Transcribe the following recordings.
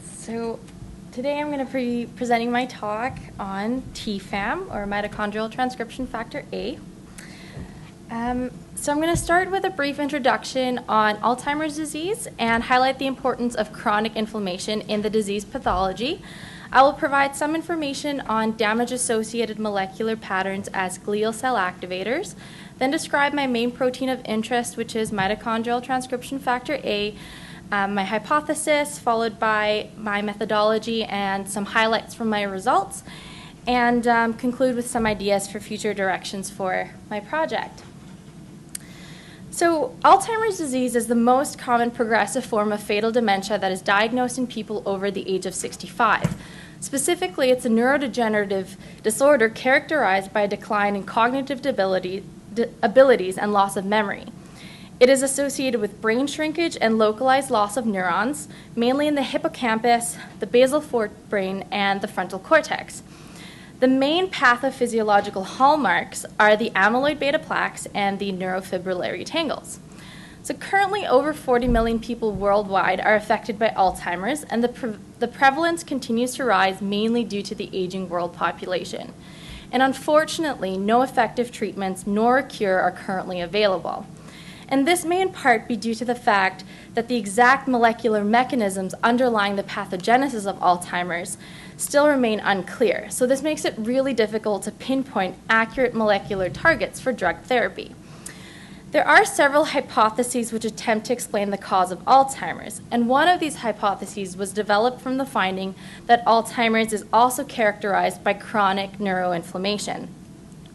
So today I'm going to be presenting my talk on TFAM, or mitochondrial transcription factor A. So I'm going to start with a brief introduction on Alzheimer's disease and highlight the importance of chronic inflammation in the disease pathology. I will provide some information on damage-associated molecular patterns as glial cell activators, then describe my main protein of interest, which is mitochondrial transcription factor A, my hypothesis, followed by my methodology and some highlights from my results, and conclude with some ideas for future directions for my project. So Alzheimer's disease is the most common progressive form of fatal dementia that is diagnosed in people over the age of 65. Specifically, it's a neurodegenerative disorder characterized by a decline in cognitive abilities and loss of memory. It is associated with brain shrinkage and localized loss of neurons, mainly in the hippocampus, the basal forebrain, and the frontal cortex. The main pathophysiological hallmarks are the amyloid beta plaques and the neurofibrillary tangles. So currently, over 40 million people worldwide are affected by Alzheimer's, and the prevalence continues to rise mainly due to the aging world population. And unfortunately, no effective treatments nor a cure are currently available. And this may in part be due to the fact that the exact molecular mechanisms underlying the pathogenesis of Alzheimer's still remain unclear. So this makes it really difficult to pinpoint accurate molecular targets for drug therapy. There are several hypotheses which attempt to explain the cause of Alzheimer's, and one of these hypotheses was developed from the finding that Alzheimer's is also characterized by chronic neuroinflammation,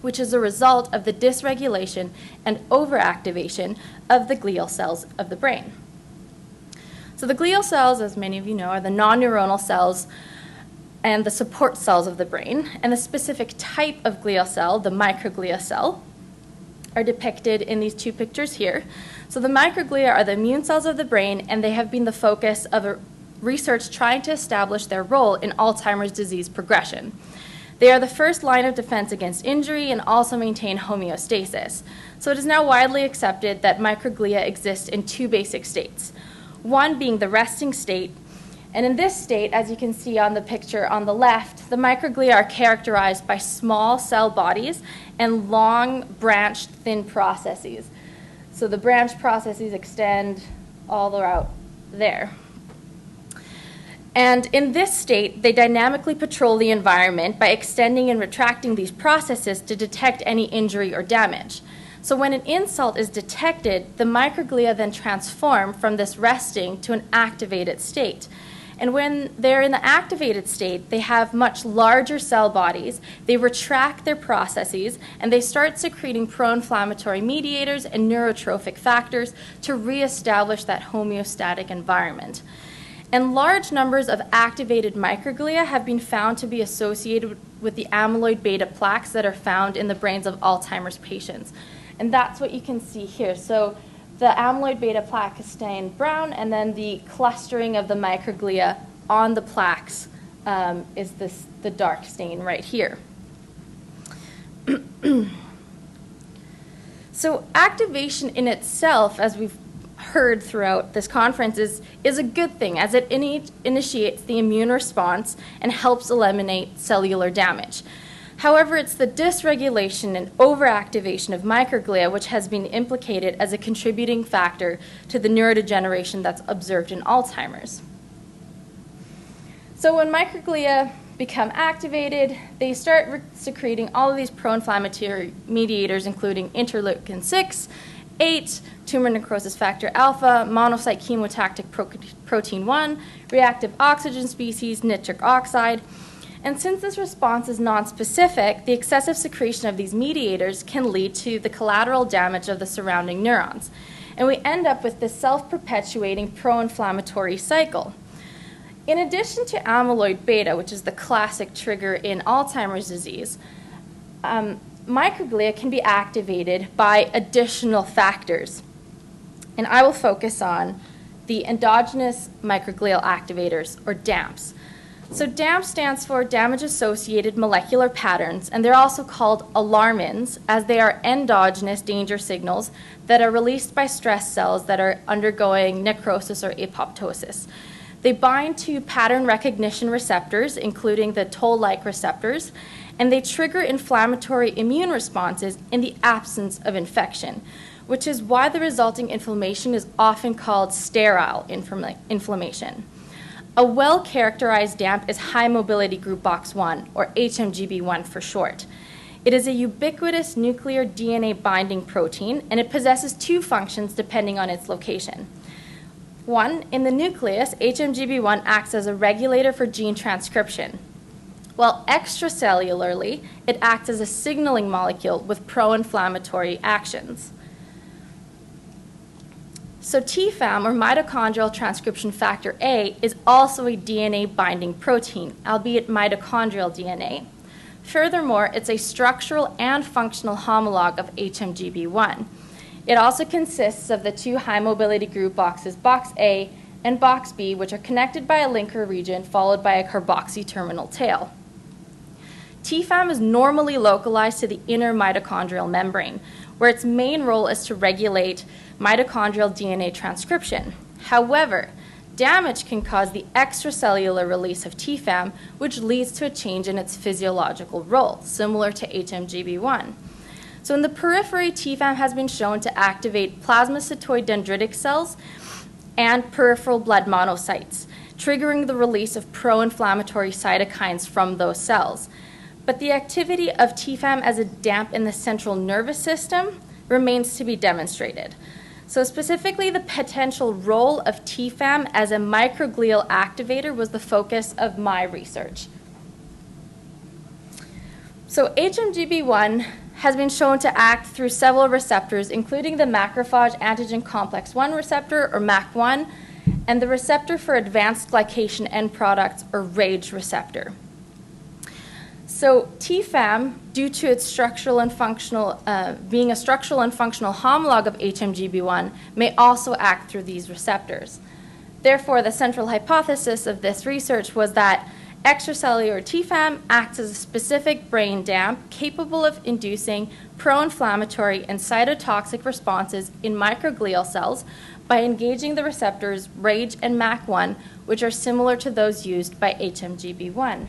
which is a result of the dysregulation and overactivation of the glial cells of the brain. So the glial cells, as many of you know, are the non-neuronal cells and the support cells of the brain, and the specific type of glial cell, the microglia cell, are depicted in these two pictures here. So the microglia are the immune cells of the brain, and they have been the focus of research trying to establish their role in Alzheimer's disease progression. They are the first line of defense against injury and also maintain homeostasis. So it is now widely accepted that microglia exist in two basic states, one being the resting state. And in this state, as you can see on the picture on the left, the microglia are characterized by small cell bodies and long branched thin processes. So the branch processes extend all the way out there. And in this state, they dynamically patrol the environment by extending and retracting these processes to detect any injury or damage. So when an insult is detected, the microglia then transform from this resting to an activated state. And when they're in the activated state, they have much larger cell bodies, they retract their processes, and they start secreting pro-inflammatory mediators and neurotrophic factors to reestablish that homeostatic environment. And large numbers of activated microglia have been found to be associated with the amyloid beta plaques that are found in the brains of Alzheimer's patients. And that's what you can see here. So the amyloid beta plaque is stained brown, and then the clustering of the microglia on the plaques is the dark stain right here. So activation in itself, as we've heard throughout this conference, is a good thing, as it initiates the immune response and helps eliminate cellular damage. However, it's the dysregulation and overactivation of microglia which has been implicated as a contributing factor to the neurodegeneration that's observed in Alzheimer's. So when microglia become activated, they start secreting all of these pro-inflammatory mediators, including interleukin-6, 8, tumor necrosis factor alpha, monocyte chemotactic protein 1, reactive oxygen species, nitric oxide. And since this response is nonspecific, the excessive secretion of these mediators can lead to the collateral damage of the surrounding neurons. And we end up with this self-perpetuating pro-inflammatory cycle. In addition to amyloid beta, which is the classic trigger in Alzheimer's disease, microglia can be activated by additional factors. And I will focus on the endogenous microglial activators, or DAMPs. So DAMP stands for damage-associated molecular patterns, and they're also called alarmins, as they are endogenous danger signals that are released by stress cells that are undergoing necrosis or apoptosis. They bind to pattern recognition receptors, including the toll-like receptors, and they trigger inflammatory immune responses in the absence of infection, which is why the resulting inflammation is often called sterile inflammation. A well-characterized DAMP is high mobility group box 1, or HMGB1 for short. It is a ubiquitous nuclear DNA binding protein, and it possesses two functions depending on its location. One, in the nucleus, HMGB1 acts as a regulator for gene transcription, while extracellularly, it acts as a signaling molecule with pro-inflammatory actions. So TFAM, or mitochondrial transcription factor A, is also a DNA binding protein, albeit mitochondrial DNA. Furthermore, it's a structural and functional homologue of HMGB1. It also consists of the two high mobility group boxes, box A and box B, which are connected by a linker region followed by a carboxy terminal tail. TFAM is normally localized to the inner mitochondrial membrane, where its main role is to regulate mitochondrial DNA transcription. However, damage can cause the extracellular release of TFAM, which leads to a change in its physiological role, similar to HMGB1. So in the periphery, TFAM has been shown to activate plasmacytoid dendritic cells and peripheral blood monocytes, triggering the release of pro-inflammatory cytokines from those cells. But the activity of TFAM as a DAMP in the central nervous system remains to be demonstrated. So specifically, the potential role of TFAM as a microglial activator was the focus of my research. So HMGB1 has been shown to act through several receptors, including the macrophage antigen complex 1 receptor, or MAC1, and the receptor for advanced glycation end products, or RAGE receptor. So TFAM, due to its structural and functional, being a structural and functional homologue of HMGB1, may also act through these receptors. Therefore, the central hypothesis of this research was that extracellular TFAM acts as a specific brain DAMP capable of inducing pro-inflammatory and cytotoxic responses in microglial cells by engaging the receptors RAGE and MAC1, which are similar to those used by HMGB1.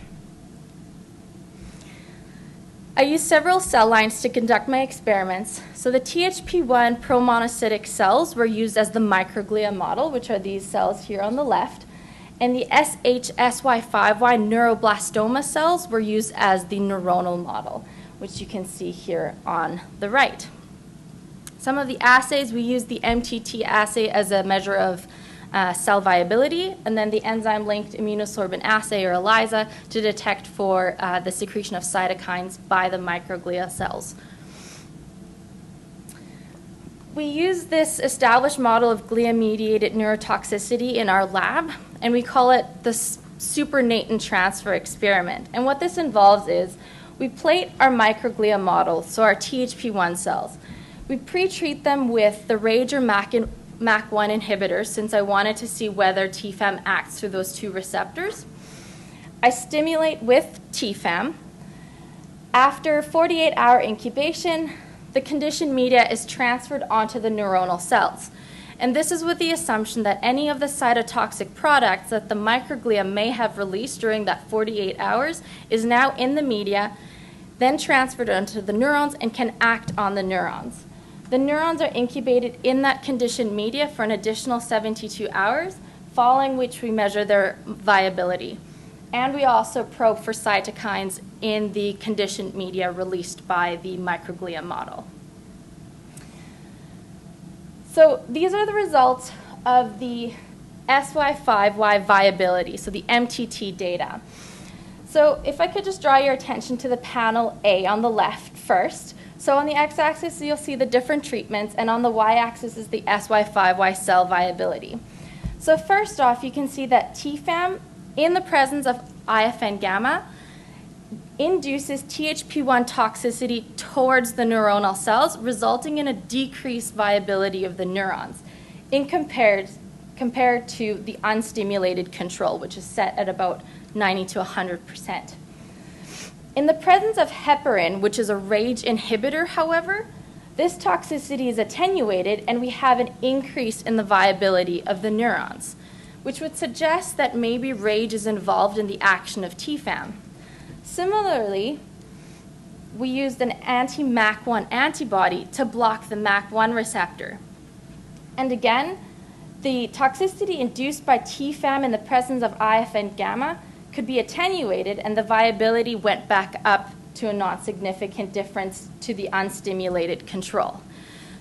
I used several cell lines to conduct my experiments. So the THP1 promonocytic cells were used as the microglia model, which are these cells here on the left, and the SHSY5Y neuroblastoma cells were used as the neuronal model, which you can see here on the right. Some of the assays, we used the MTT assay as a measure of cell viability, and then the enzyme-linked immunosorbent assay, or ELISA, to detect for the secretion of cytokines by the microglia cells. We use this established model of glia-mediated neurotoxicity in our lab, and we call it the supernatant transfer experiment. And what this involves is we plate our microglia models, so our THP1 cells. We pre-treat them with the RAGE or MAC1 inhibitors, since I wanted to see whether TFAM acts through those two receptors. I stimulate with TFAM. After 48-hour incubation, the conditioned media is transferred onto the neuronal cells. And this is with the assumption that any of the cytotoxic products that the microglia may have released during that 48 hours is now in the media, then transferred onto the neurons and can act on the neurons. The neurons are incubated in that conditioned media for an additional 72 hours, following which we measure their viability. And we also probe for cytokines in the conditioned media released by the microglia model. So these are the results of the SY5Y viability, so the MTT data. So if I could just draw your attention to the panel A on the left first. So on the x-axis, you'll see the different treatments, and on the y-axis is the SY5Y cell viability. So first off, you can see that TFAM, in the presence of IFN gamma, induces THP1 toxicity towards the neuronal cells, resulting in a decreased viability of the neurons compared to the unstimulated control, which is set at about 90 to 100%. In the presence of heparin, which is a RAGE inhibitor, however, this toxicity is attenuated and we have an increase in the viability of the neurons. which would suggest that maybe RAGE is involved in the action of TFAM. Similarly, we used an anti-MAC1 antibody to block the MAC1 receptor. And again, the toxicity induced by TFAM in the presence of IFN gamma could be attenuated, and the viability went back up to a non-significant difference to the unstimulated control.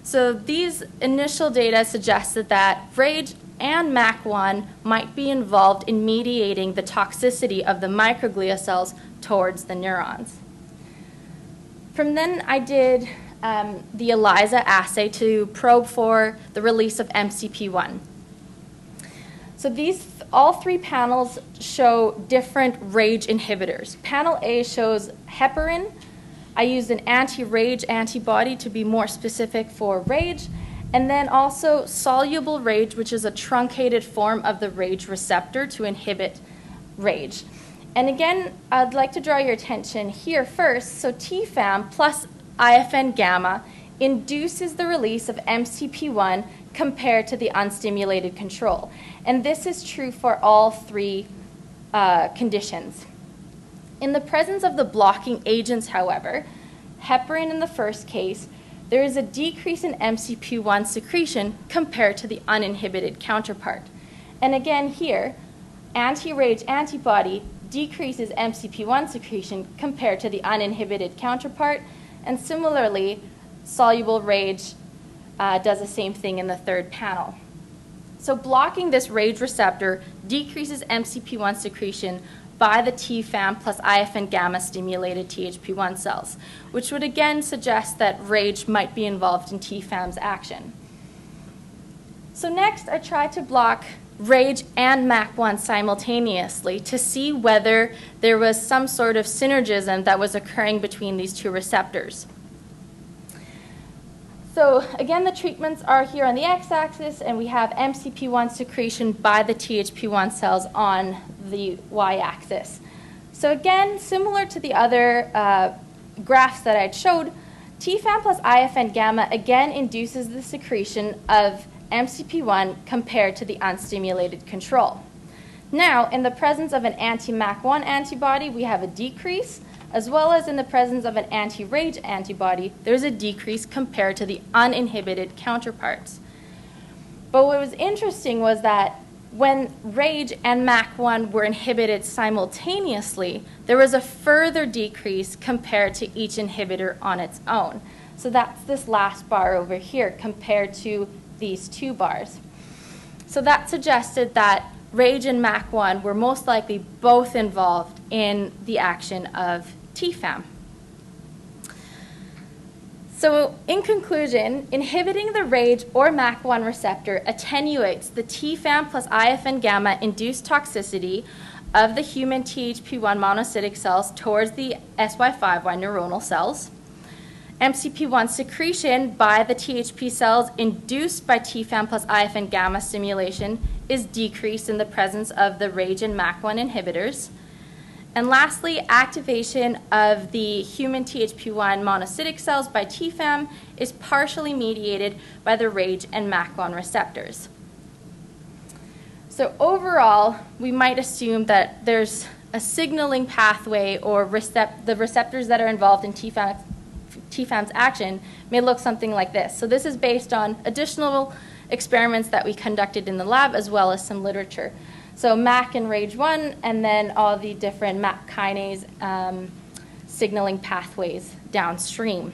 So these initial data suggested that RAGE and MAC1 might be involved in mediating the toxicity of the microglia cells towards the neurons. From then, I did the ELISA assay to probe for the release of MCP1. So all three panels show different RAGE inhibitors. Panel A shows heparin. I used an anti-RAGE antibody to be more specific for RAGE, and then also soluble RAGE, which is a truncated form of the RAGE receptor to inhibit RAGE. And again, I'd like to draw your attention here first. So TFAM plus IFN gamma induces the release of MCP1 compared to the unstimulated control. And this is true for all three conditions. In the presence of the blocking agents, however, heparin in the first case, there is a decrease in MCP1 secretion compared to the uninhibited counterpart. And again here, anti-RAGE antibody decreases MCP1 secretion compared to the uninhibited counterpart, and similarly, soluble RAGE does the same thing in the third panel. So blocking this RAGE receptor decreases MCP1 secretion by the TFAM plus IFN gamma stimulated THP1 cells, which would again suggest that RAGE might be involved in TFAM's action. So next, I tried to block RAGE and MAC1 simultaneously to see whether there was some sort of synergism that was occurring between these two receptors. So again, the treatments are here on the x-axis, and we have MCP1 secretion by the THP1 cells on the y-axis. So again, similar to the other graphs that I showed, TFAM plus IFN gamma again induces the secretion of MCP1 compared to the unstimulated control. Now, in the presence of an anti-MAC1 antibody, we have a decrease, as well as in the presence of an anti-RAGE antibody, there's a decrease compared to the uninhibited counterparts. But what was interesting was that when RAGE and MAC1 were inhibited simultaneously, there was a further decrease compared to each inhibitor on its own. So that's this last bar over here compared to these two bars. So that suggested that RAGE and MAC1 were most likely both involved in the action of TFAM. So in conclusion, inhibiting the RAGE or MAC1 receptor attenuates the TFAM plus IFN gamma induced toxicity of the human THP1 monocytic cells towards the SY5Y neuronal cells. MCP1 secretion by the THP cells induced by TFAM plus IFN gamma stimulation is decreased in the presence of the RAGE and MAC1 inhibitors. And lastly, activation of the human THP1 monocytic cells by TFAM is partially mediated by the RAGE and MAC1 receptors. So overall, we might assume that there's a signaling pathway or the receptors that are involved in TFAM's action may look something like this. So this is based on additional experiments that we conducted in the lab as well as some literature. So MAC and RAGE1, and then all the different MAP kinase signaling pathways downstream.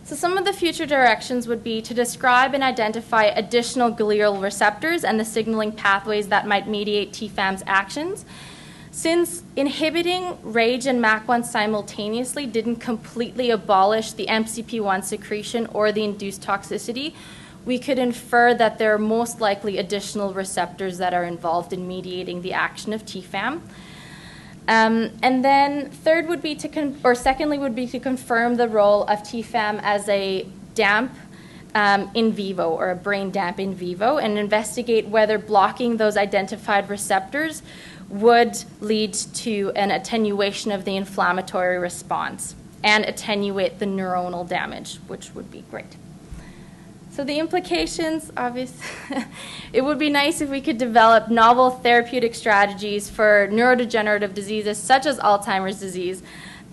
So some of the future directions would be to describe and identify additional glial receptors and the signaling pathways that might mediate TFAM's actions. Since inhibiting RAGE and MAC1 simultaneously didn't completely abolish the MCP1 secretion or the induced toxicity, we could infer that there are most likely additional receptors that are involved in mediating the action of TFAM. And then secondly would be to confirm the role of TFAM as a damp in vivo, or a brain damp in vivo, and investigate whether blocking those identified receptors would lead to an attenuation of the inflammatory response and attenuate the neuronal damage, which would be great. So the implications, obviously, it would be nice if we could develop novel therapeutic strategies for neurodegenerative diseases such as Alzheimer's disease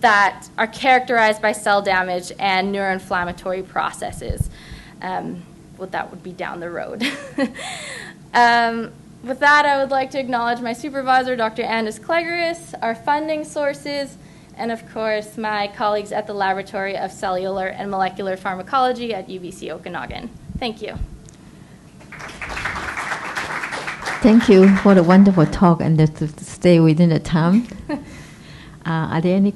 that are characterized by cell damage and neuroinflammatory processes. Well, that would be down the road. With that, I would like to acknowledge my supervisor, Dr. Anders Klegeris, our funding sources, and of course, my colleagues at the Laboratory of Cellular and Molecular Pharmacology at UBC Okanagan. Thank you. Thank you for the wonderful talk and to stay within the time. Are there any